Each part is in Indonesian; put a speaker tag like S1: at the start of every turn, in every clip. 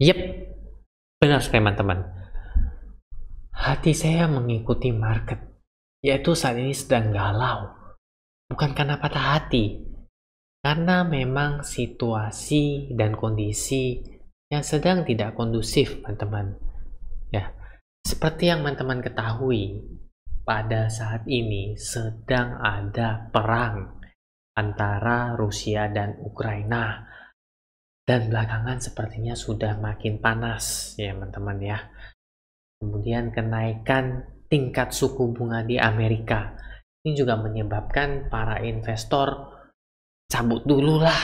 S1: Yep, benar sekali teman-teman. Hati saya mengikuti market, yaitu saat ini sedang galau. Bukan karena patah hati, karena memang situasi dan kondisi yang sedang tidak kondusif, teman-teman. Ya, seperti yang teman-teman ketahui, pada saat ini sedang ada perang antara Rusia dan Ukraina. Dan belakangan sepertinya sudah makin panas ya teman-teman ya. Kemudian kenaikan tingkat suku bunga di Amerika. Ini juga menyebabkan para investor cabut dulu lah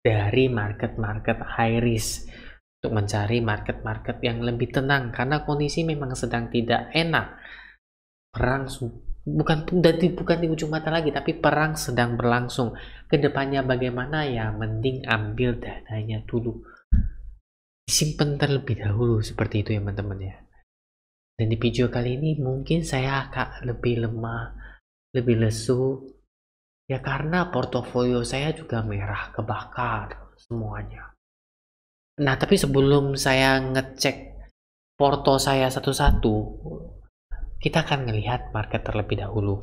S1: dari market-market high risk untuk mencari market-market yang lebih tenang karena kondisi memang sedang tidak enak. Perang bukan di ujung mata lagi, tapi perang sedang berlangsung. Kedepannya bagaimana ya, mending ambil dananya dulu, disimpan terlebih dahulu, seperti itu ya teman-teman ya. Dan di video kali ini mungkin saya agak lebih lemah, lebih lesu, ya karena portofolio saya juga merah kebakar semuanya. Nah, tapi sebelum saya ngecek porto saya satu-satu, kita akan melihat market terlebih dahulu.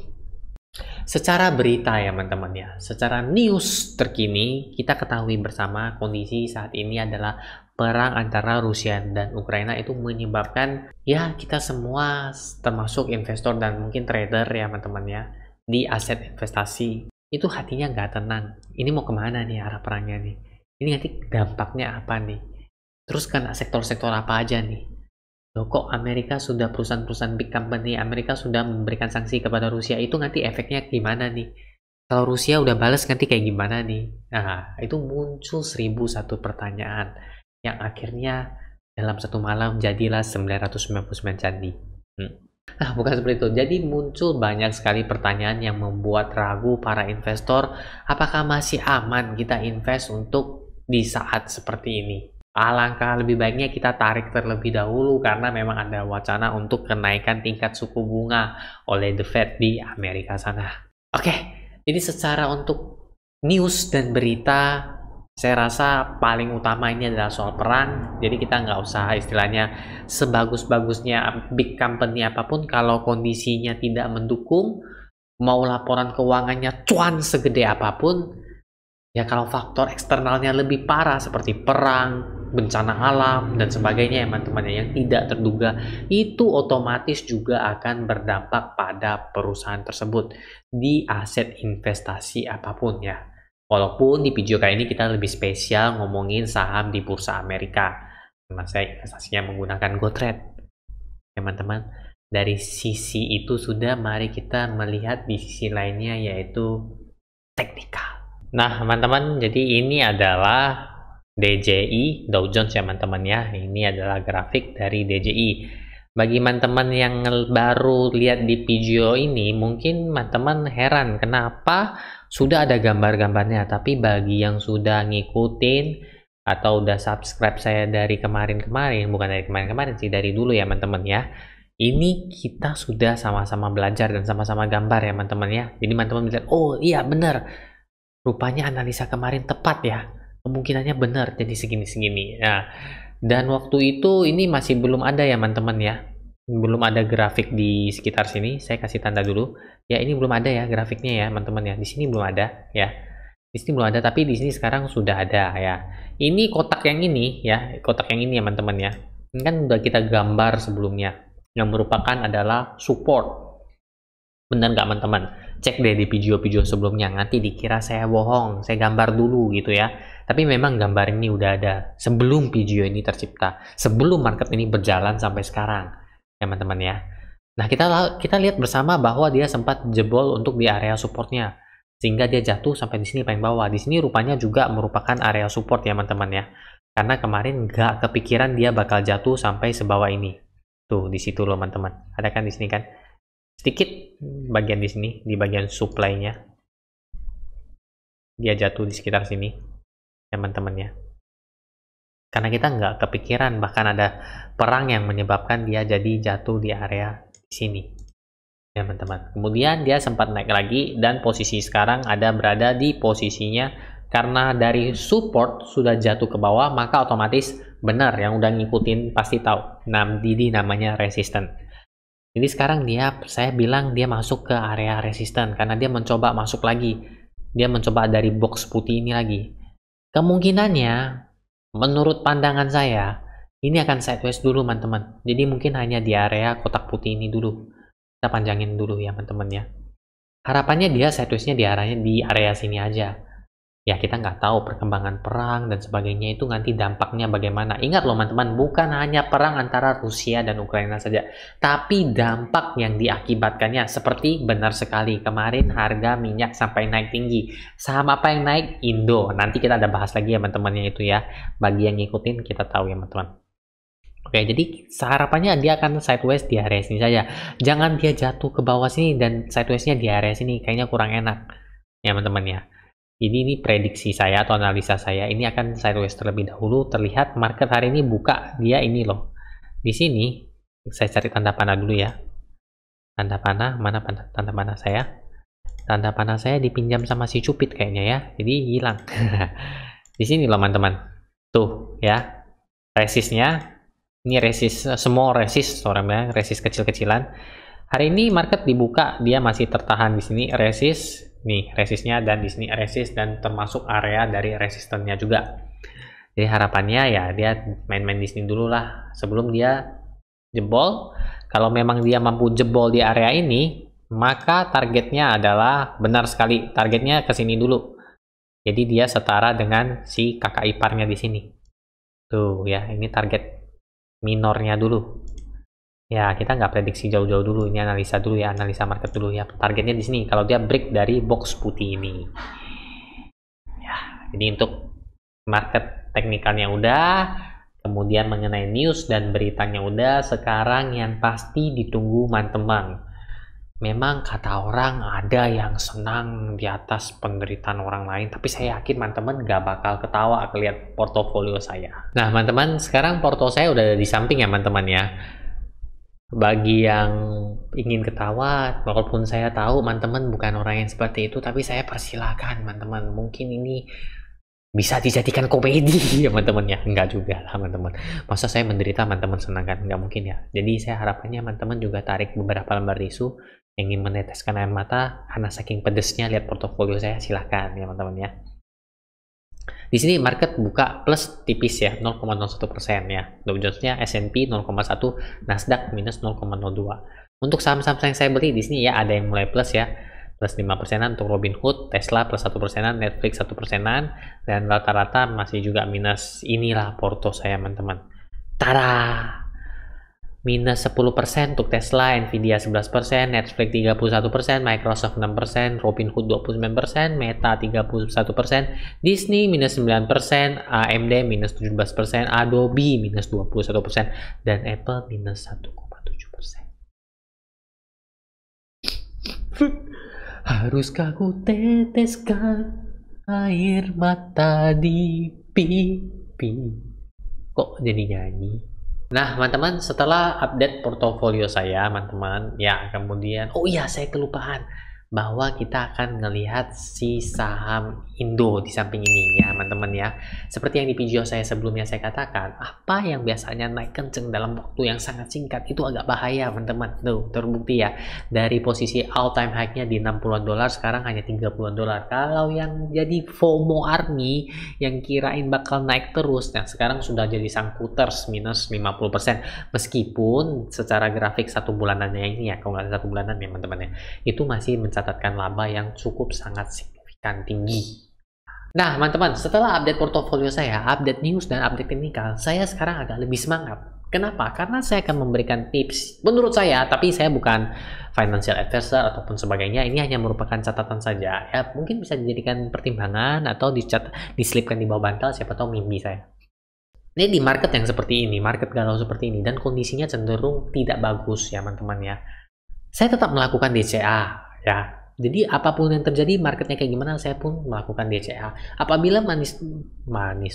S1: Secara berita ya teman-teman ya, secara news terkini, kita ketahui bersama kondisi saat ini adalah perang antara Rusia dan Ukraina itu menyebabkan ya kita semua termasuk investor dan mungkin trader ya teman-teman ya, di aset investasi itu hatinya nggak tenang. Ini mau kemana nih arah perangnya nih? Ini nanti dampaknya apa nih? Terus kan sektor-sektor apa aja nih? Loh, kok Amerika sudah perusahaan-perusahaan big company Amerika sudah memberikan sanksi kepada Rusia, itu nanti efeknya gimana nih? Kalau Rusia udah balas nanti kayak gimana nih? Nah, itu muncul 1001 pertanyaan yang akhirnya dalam satu malam jadilah 999 candi. Nah, bukan seperti itu. Jadi muncul banyak sekali pertanyaan yang membuat ragu para investor, apakah masih aman kita invest untuk di saat seperti ini? Alangkah lebih baiknya kita tarik terlebih dahulu karena memang ada wacana untuk kenaikan tingkat suku bunga oleh The Fed di Amerika sana. Oke, jadi secara untuk news dan berita, saya rasa paling utama ini adalah soal perang. Jadi kita nggak usah istilahnya sebagus-bagusnya big company apapun, kalau kondisinya tidak mendukung, mau laporan keuangannya cuan segede apapun, ya kalau faktor eksternalnya lebih parah seperti perang, bencana alam dan sebagainya ya teman-teman yang tidak terduga, itu otomatis juga akan berdampak pada perusahaan tersebut di aset investasi apapun ya. Walaupun di video kali ini kita lebih spesial ngomongin saham di bursa Amerika, karena saya investasinya menggunakan GoTrade teman-teman. Dari sisi itu sudah, mari kita melihat di sisi lainnya yaitu teknikal. Nah teman-teman, jadi ini adalah DJI Dow Jones ya teman-teman ya. Ini adalah grafik dari DJI. Bagi teman-teman yang baru lihat di video ini, mungkin teman-teman heran kenapa sudah ada gambar-gambarnya. Tapi bagi yang sudah ngikutin atau udah subscribe saya dari kemarin-kemarin, bukan dari kemarin-kemarin sih, dari dulu ya teman-teman ya. Ini kita sudah sama-sama belajar dan sama-sama gambar ya teman-teman ya. Jadi teman-teman lihat, oh iya benar, rupanya analisa kemarin tepat ya, kemungkinannya benar jadi segini-segini. Nah, dan waktu itu ini masih belum ada ya teman-teman ya, belum ada grafik di sekitar sini. Saya kasih tanda dulu ya, ini belum ada ya grafiknya ya teman-teman ya, di sini belum ada ya, di sini belum ada, tapi di sini sekarang sudah ada ya. Ini kotak yang ini ya, kotak yang ini ya teman-teman ya, ini kan udah kita gambar sebelumnya, yang merupakan adalah support. Bener nggak teman-teman? Cek deh di video-video sebelumnya, nanti dikira saya bohong, saya gambar dulu gitu ya. Tapi memang gambar ini udah ada sebelum video ini tercipta, sebelum market ini berjalan sampai sekarang, teman-teman ya. Nah, kita lihat bersama bahwa dia sempat jebol untuk di area supportnya, sehingga dia jatuh sampai di sini paling bawah. Di sini rupanya juga merupakan area support ya teman-teman ya, karena kemarin nggak kepikiran dia bakal jatuh sampai sebawah ini. Tuh di situ loh teman-teman, ada kan di sini kan sedikit bagian di sini, di bagian supply-nya dia jatuh di sekitar sini teman-teman ya, karena kita nggak kepikiran bahkan ada perang yang menyebabkan dia jadi jatuh di area di sini teman-teman. Kemudian dia sempat naik lagi dan posisi sekarang ada berada di posisinya Karena dari support sudah jatuh ke bawah, maka otomatis benar yang udah ngikutin pasti tahu. Jadi namanya resisten. Jadi sekarang saya bilang dia masuk ke area resisten karena dia mencoba masuk lagi. Dia mencoba dari box putih ini lagi. Kemungkinannya, menurut pandangan saya, ini akan sideways dulu teman-teman. Jadi mungkin hanya di area kotak putih ini dulu. Kita panjangin dulu ya teman-teman ya. Harapannya dia sideways-nya di area sini aja. Ya kita nggak tahu perkembangan perang dan sebagainya itu nanti dampaknya bagaimana. Ingat loh teman-teman, bukan hanya perang antara Rusia dan Ukraina saja, tapi dampak yang diakibatkannya seperti benar sekali kemarin harga minyak sampai naik tinggi. Saham apa yang naik? Indo. Nanti kita ada bahas lagi ya teman-temannya itu ya. Bagi yang ngikutin kita tahu ya teman-teman. Oke, jadi harapannya dia akan sideways di area sini saja. Jangan dia jatuh ke bawah sini dan sideways-nya di area sini, kayaknya kurang enak ya teman-teman ya. Jadi ini prediksi saya atau analisa saya, ini akan sideways terlebih dahulu. Terlihat market hari ini buka dia ini loh. Di sini saya cari tanda panah dulu ya. Tanda panah, mana tanda panah saya? Tanda panah saya dipinjam sama si Cupid kayaknya ya. Jadi hilang. Di sini loh teman-teman. Tuh ya. Resistnya ini resist semua resist, orang bilang resist kecil-kecilan. Hari ini market dibuka dia masih tertahan di sini resist. Nih resistnya dan di sini resist dan termasuk area dari resistennya juga. Jadi harapannya ya dia main-main di sini dulu lah sebelum dia jebol. Kalau memang dia mampu jebol di area ini, maka targetnya adalah benar sekali targetnya ke sini dulu. Jadi dia setara dengan si kakak iparnya di sini. Tuh ya, ini target minornya dulu. Ya, kita nggak prediksi jauh-jauh dulu, ini analisa dulu ya, analisa market dulu ya. Targetnya di sini, kalau dia break dari box putih ini. Ya, jadi untuk market teknikalnya udah, kemudian mengenai news dan beritanya udah, sekarang yang pasti ditunggu teman-teman. Memang kata orang ada yang senang di atas penderitaan orang lain, tapi saya yakin teman-teman gak bakal ketawa lihat portofolio saya. Nah, teman-teman, sekarang porto saya udah ada di samping ya, teman-teman ya. Bagi yang ingin ketawa, walaupun saya tahu teman-teman bukan orang yang seperti itu, tapi saya persilakan teman-teman. Mungkin ini bisa dijadikan komedi ya teman-teman ya. Enggak juga lah teman-teman. Masa saya menderita teman-teman senang kan? Enggak mungkin ya. Jadi saya harapannya teman-teman juga tarik beberapa lembar tisu yang ingin meneteskan air mata karena saking pedesnya lihat portofolio saya, silahkan ya teman-teman ya. Di sini market buka plus tipis ya, 0,01% ya. Dow Jones-nya, S&P 0,1, Nasdaq minus 0,02. Untuk saham-saham yang saya beli di sini ya ada yang mulai plus ya, plus 5%-an untuk Robinhood, Tesla plus 1%-an, Netflix 1%-an, dan rata-rata masih juga minus. Inilah porto saya teman-teman. Tada! Minus 10% untuk Tesla, Nvidia 11%, Netflix 31%, Microsoft 6%, Robinhood 29%, Meta 31%, Disney minus 9%, AMD minus 17%, Adobe minus 21%, dan Apple minus 1,7%. Haruskah ku teteskan air mata di pipi? Kok jadi nyanyi? Nah, teman-teman, setelah update portofolio saya, teman-teman, ya kemudian, oh iya, saya kelupaan bahwa kita akan melihat si saham Indo di samping ini ya, teman-teman ya. Seperti yang di video saya sebelumnya saya katakan, apa yang biasanya naik kenceng dalam waktu yang sangat singkat itu agak bahaya, teman-teman. Tuh, terbukti ya. Dari posisi all time high-nya di 60-an dolar, sekarang hanya 30-an dolar. Kalau yang jadi FOMO army yang kirain bakal naik terus, nah sekarang sudah jadi sangkuters minus 50%. Meskipun secara grafik satu bulanannya ini ya, kalau nggak satu bulanan ya teman-teman ya, itu masih mencatatkan laba yang cukup sangat signifikan tinggi. Nah teman-teman, setelah update portofolio saya, update news dan update teknikal, saya sekarang agak lebih semangat. Kenapa? Karena saya akan memberikan tips menurut saya, tapi saya bukan financial advisor ataupun sebagainya. Ini hanya merupakan catatan saja. Ya mungkin bisa dijadikan pertimbangan atau diselipkan di bawah bantal, siapa tahu mimpi saya. Ini di market yang seperti ini, market galau seperti ini, dan kondisinya cenderung tidak bagus ya teman-teman ya. Saya tetap melakukan DCA ya. Jadi apapun yang terjadi, marketnya kayak gimana, saya pun melakukan DCA. Apabila manis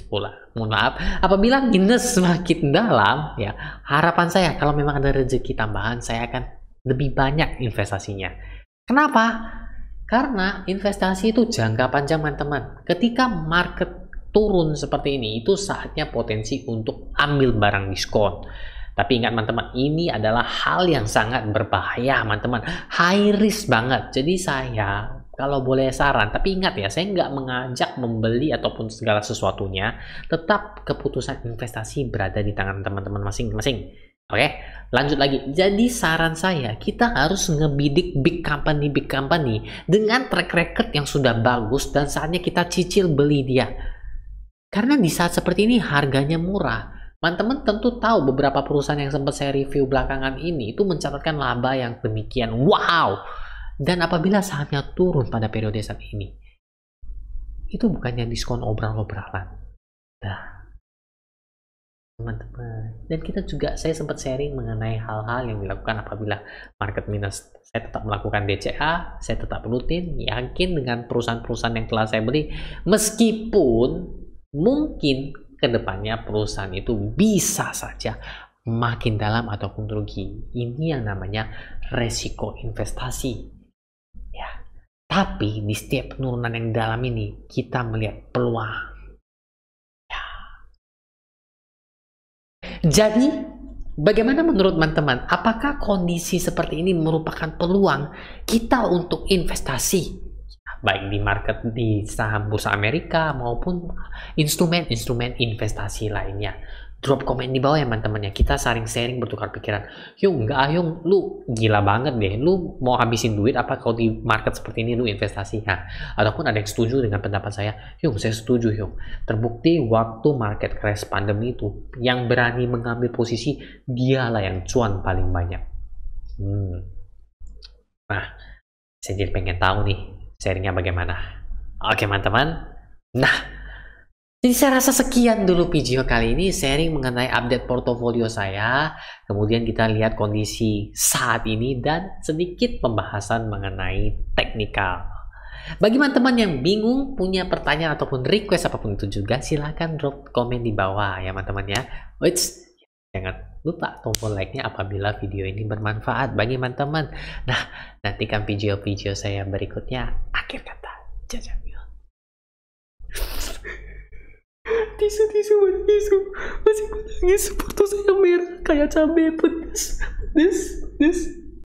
S1: pula, mohon maaf, apabila minus semakin dalam, ya harapan saya kalau memang ada rezeki tambahan, saya akan lebih banyak investasinya. Kenapa? Karena investasi itu jangka panjang, teman-teman. Ketika market turun seperti ini, itu saatnya potensi untuk ambil barang diskon. Tapi ingat teman-teman, ini adalah hal yang sangat berbahaya, teman-teman. High risk banget. Jadi saya, kalau boleh saran, tapi ingat ya, saya nggak mengajak membeli ataupun segala sesuatunya. Tetap keputusan investasi berada di tangan teman-teman masing-masing. Oke, lanjut lagi. Jadi saran saya, kita harus ngebidik big company dengan track record yang sudah bagus dan saatnya kita cicil beli dia. Karena di saat seperti ini harganya murah. Teman-teman tentu tahu beberapa perusahaan yang sempat saya review belakangan ini itu mencatatkan laba yang demikian wow. Dan apabila saatnya turun pada periode saat ini, itu bukannya diskon obral-obralan. Nah, teman-teman, dan kita juga, saya sempat sharing mengenai hal-hal yang dilakukan apabila market minus. Saya tetap melakukan DCA, saya tetap rutin yakin dengan perusahaan-perusahaan yang telah saya beli, meskipun mungkin kedepannya perusahaan itu bisa saja makin dalam ataupun rugi. Ini yang namanya resiko investasi ya. Tapi di setiap penurunan yang dalam ini kita melihat peluang. Jadi, bagaimana menurut teman-teman? Apakah kondisi seperti ini merupakan peluang kita untuk investasi? Baik di market, di saham bursa Amerika maupun instrumen-instrumen investasi lainnya. Drop komen di bawah ya teman-teman ya. Kita saling sharing bertukar pikiran. Yung, enggak Yung, lu gila banget deh. Lu mau habisin duit apa kalau di market seperti ini lu investasi? Nah, ataupun ada yang setuju dengan pendapat saya. Yung, saya setuju Yung. Terbukti waktu market crash pandemi itu, yang berani mengambil posisi dialah yang cuan paling banyak. Nah, saya jadi pengen tahu nih sharingnya bagaimana. Oke teman-teman. Nah, jadi saya rasa sekian dulu video kali ini, sharing mengenai update portofolio saya, kemudian kita lihat kondisi saat ini, dan sedikit pembahasan mengenai teknikal. Bagi teman-teman yang bingung, punya pertanyaan ataupun request apapun itu juga, silahkan drop komen di bawah ya teman-teman ya. Jangan lupa tombol like-nya apabila video ini bermanfaat bagi teman-teman. Nah, nantikan video-video saya berikutnya. Akhir kata, jajang. Tisu masih nangis, foto saya merah kayak cabai pedes.